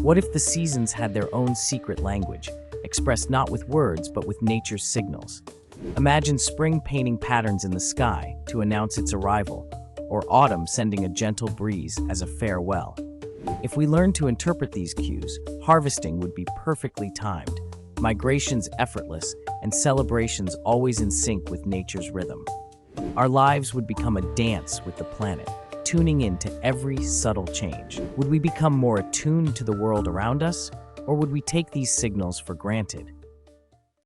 What if the seasons had their own secret language, expressed not with words but with nature's signals? Imagine spring painting patterns in the sky to announce its arrival, or autumn sending a gentle breeze as a farewell. If we learned to interpret these cues, harvesting would be perfectly timed, migrations effortless, and celebrations always in sync with nature's rhythm. Our lives would become a dance with the planet, tuning in to every subtle change. Would we become more attuned to the world around us, or would we take these signals for granted?